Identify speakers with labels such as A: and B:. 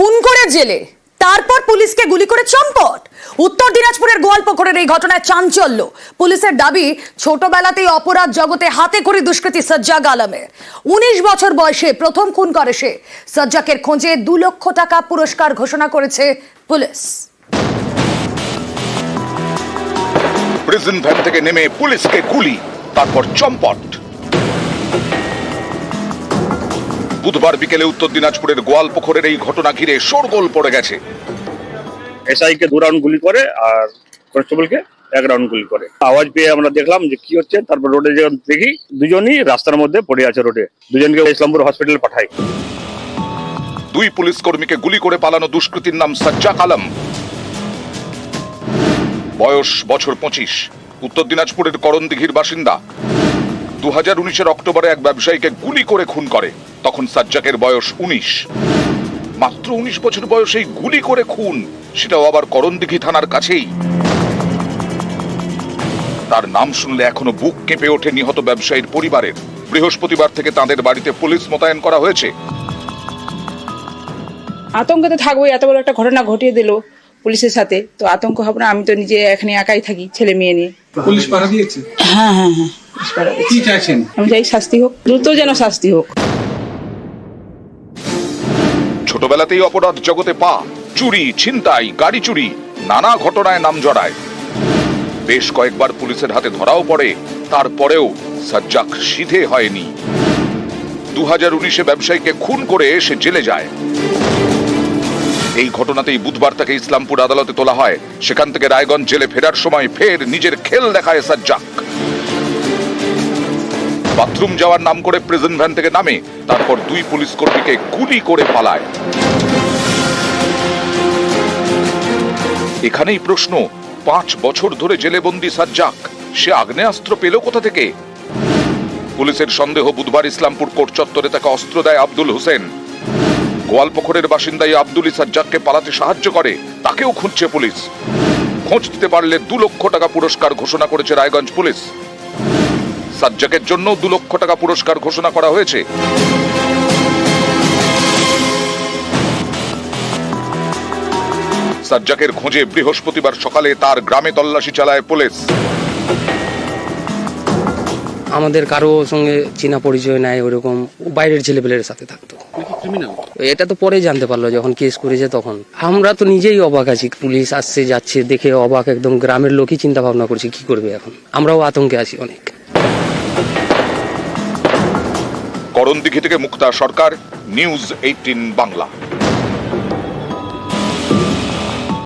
A: খুন করে জেলে, তারপর পুলিশকে গুলি করে চম্পট। উত্তর দিনাজপুরের গোয়ালপুকুরের এই ঘটনায় চাঞ্চল্য। পুলিশের দাবি, ছোটবেলাতেই অপরাধ জগতে হাতে খড়ি দুষ্কৃতী সাজ্জাক আলমের। 19 বছর বয়সে প্রথম খুন করে সে। সাজ্জাকের খোঁজে 2 লক্ষ টাকা পুরস্কার ঘোষণা করেছে পুলিশ।
B: প্রিজন ভ্যান থেকে নেমে পুলিশকে গুলি, তারপর চম্পট। বুধবার বিকেলে উত্তর দিনাজপুরের গোয়ালপুকুরের এই ঘটনা ঘিরে শোরগোল পড়ে গেছে।
C: এসআই কে 2 রাউন্ড গুলি করে আর কনস্টেবলকে 1 রাউন্ড গুলি করে। আওয়াজ পেয়ে আমরা দেখলাম যে কি হচ্ছে, তারপর রোডে যখন দেখি দুজনই রাস্তার মধ্যে পড়ে আছে রোডে। দুজনকে ইসলামপুর হসপিটালে পাঠাই।
B: 2 পুলিশ কর্মীকে গুলি করে পালানো দুষ্কৃতীর নাম সাজ্জাক আলম, বয়স বছর 25, উত্তর দিনাজপুরের করণদিঘির বাসিন্দা। 2019-এর অক্টোবরে এক ব্যবসায়ীকে গুলি করে খুন করে, তখন সাজ্জাকের বয়স 19। মাত্র 19 বছর বয়সেই গুলি করে খুন, সেটাও আবার করণদিঘি থানার কাছেই। তার নাম শুনলে এখনো বুক কেঁপে ওঠে নিহত ব্যবসায়ীর পরিবারের। বৃহস্পতিবার থেকে তাদের বাড়িতে পুলিশ মোতায়েন করা হয়েছে।
D: আতঙ্কে তো থাকবোই, এত বড় একটা ঘটনা ঘটিয়ে দিল পুলিশের সাথে, তো আতঙ্ক হবে না? আমি তো নিজে এখানে একাই থাকি ছেলে মেয়ে নিয়ে।
E: পুলিশ পাহারা দিয়েছে?
D: হ্যাঁ হ্যাঁ হ্যাঁ, পুলিশ পাহারা দিয়েছে।
E: কি চাইছেন?
D: আমি চাই শাস্তি হোক, দ্রুত যেন শাস্তি হোক।
B: ছোটবেলাতেই অপরাধ জগতে পা, চুরি, ছিনতাই, গাড়ি চুরি, নানা ঘটনায় নাম জড়ায়। বেশ কয়েকবার পুলিশের হাতে ধরাও পড়ে, তারপরেও সাজ্জাক সিধে হয়নি। 2019-এ ব্যবসায়ীকে খুন করে সে জেলে যায়। এই ঘটনাতেই বুধবার তাকে ইসলামপুর আদালতে তোলা হয়। সেখান থেকে রায়গঞ্জ জেলে ফেরার সময় ফের নিজের খেল দেখায় সাজ্জাক। বাথরুম যাওয়ার নাম করে প্রিজন ভ্যান থেকে নামে, তারপর 2 পুলিশ কর্মীকে গুলি করে পালায়। এখানেই প্রশ্ন, 5 বছর ধরে জেলেবন্দি সাজ্জাক, সে আগ্নেয়াস্ত্র পেল কোথা থেকে? পুলিশের সন্দেহ, বুধবার ইসলামপুর কোর্ট চত্বরে তাকে অস্ত্র দেয় আব্দুল হোসেন। গোয়ালপুকুরের বাসিন্দাই আব্দুলি সাজ্জাককে পালাতে সাহায্য করে, তাকেও খুঁজছে পুলিশ। খোঁজ দিতে পারলে 2 লক্ষ টাকা পুরস্কার ঘোষণা করেছে রায়গঞ্জ পুলিশ। সাজ্জাকের জন্য 2 লক্ষ টাকা পুরস্কার ঘোষণা করা হয়েছে। সাজ্জাকের খোঁজে বৃহস্পতিবার সকালে তার গ্রামে তল্লাশি চালায় পুলিশ।
F: আমাদের কারো সঙ্গে চেনা পরিচয় নাই, ওরকম বাইরের ছেলেপেলের সাথে থাকতো। এটা তো পরে জানতে পারলো যখন কেস করেছে তখন। আমরা তো নিজেই অবাক আছি, পুলিশ আসছে যাচ্ছে দেখে অবাক, একদম গ্রামের লোকই চিন্তা ভাবনা করছে কি করবে এখন। আমরাও আতঙ্কে আছি অনেক।
B: করণদিঘি থেকে মুক্তা সরকার, নিউজ 18 বাংলা।